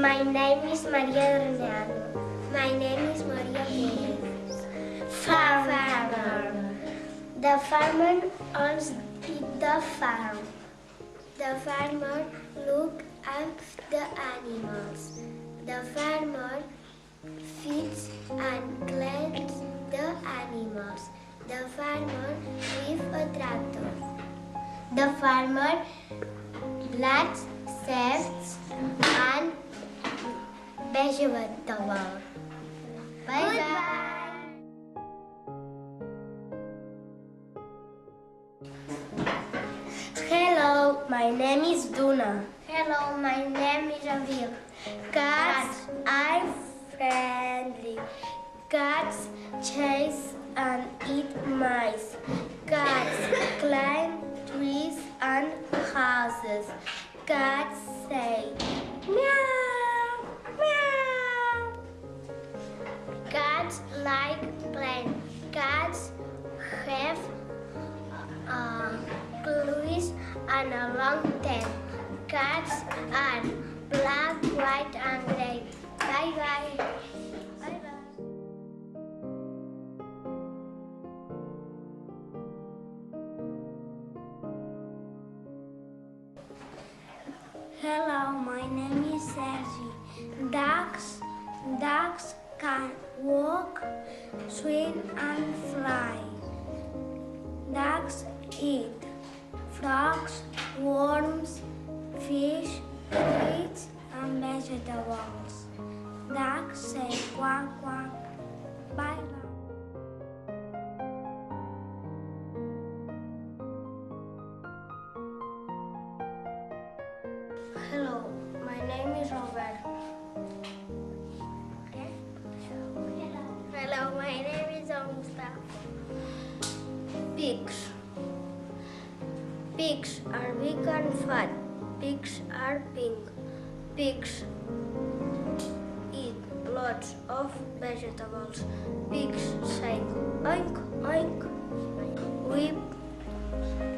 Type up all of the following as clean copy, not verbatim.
My name is Maria Dorneano. My name is Maria Pérez. Farmer. The farmer owns the farm. The farmer looks after the animals. The farmer feeds and cleans the animals. The farmer drives a tractor. The farmer plants seeds and vegetables. Bye-bye. Hello, my name is Duna. Hello, my name is Avil. Cats are friendly. Cats chase and eat mice. Cats climb trees and houses. Cats say meow, meow. Cats like plants. Cats have claws and a long tail. Cats are black, white, and gray. Bye bye. Bye bye. Hello, my name is Sergi. Ducks can walk, swim, and fly. Ducks eat frogs, worms, fish, fruits, and vegetables. Ducks say quack quack. Bye bye. Hello, my name is Robert. Hello, my name is Augusta. Pigs. Pigs are big and fat. Pigs are pink. Pigs eat lots of vegetables. Pigs say oink, oink. We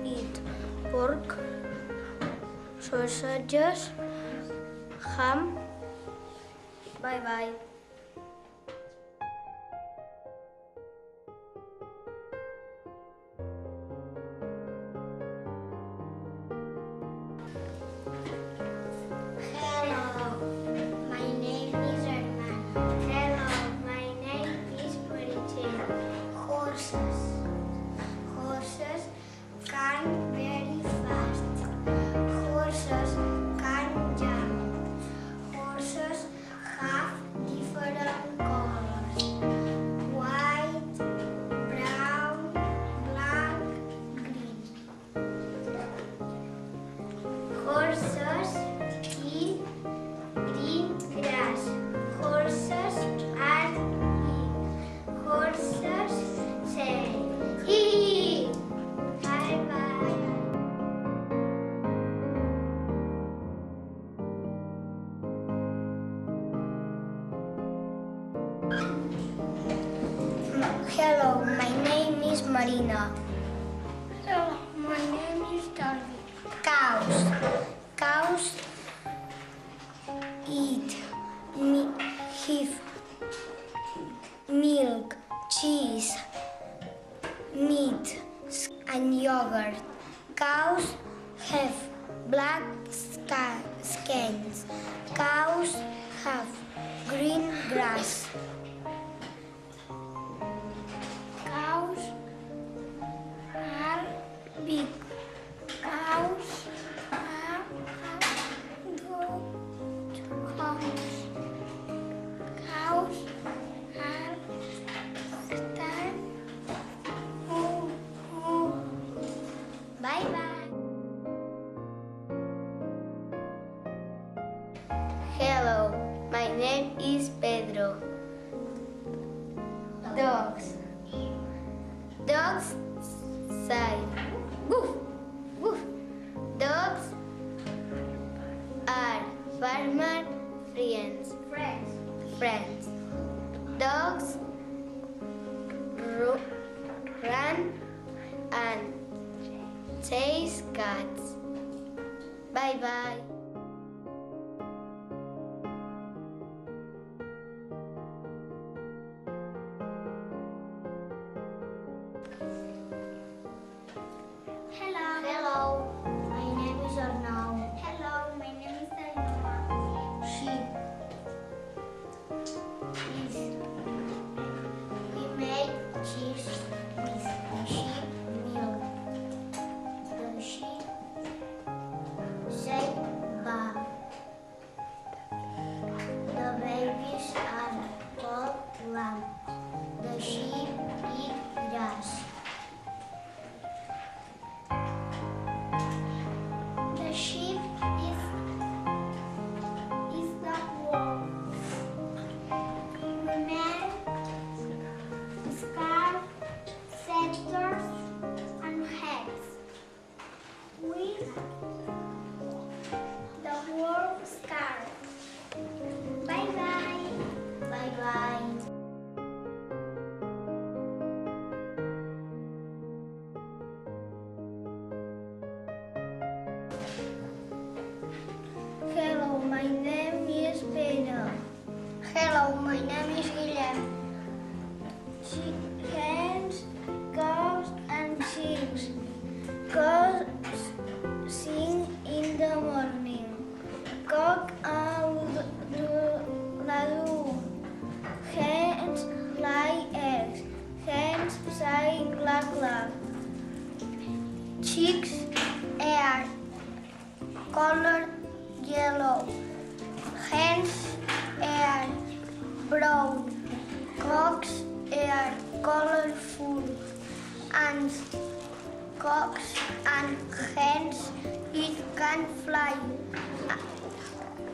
eat pork, sausages, ham. Bye bye. Hello, my name is Herman. Hello, my name is Meritin. Horses. Horses can very fast. Horses can jump. Horses have different colors. White, brown, black, green. Horses eat green grass. Horses are big. Horses say hee. Bye bye. Hello, my name is Marina. Hello, my name is Darby. Cows. Cows eat milk, cheese, meat, and yogurt. Cows have black skins. Cows have green grass. Cows are big. Cows have good horns. Cows are stand. Bye bye. Hello, my name is Pedro. Dogs. Dogs say woof, woof. Dogs are farmer friends. Dogs run and chase cats. Bye bye. brown. Cocks are colorful, and cocks and hens it can fly.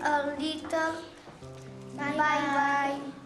A little bye bye.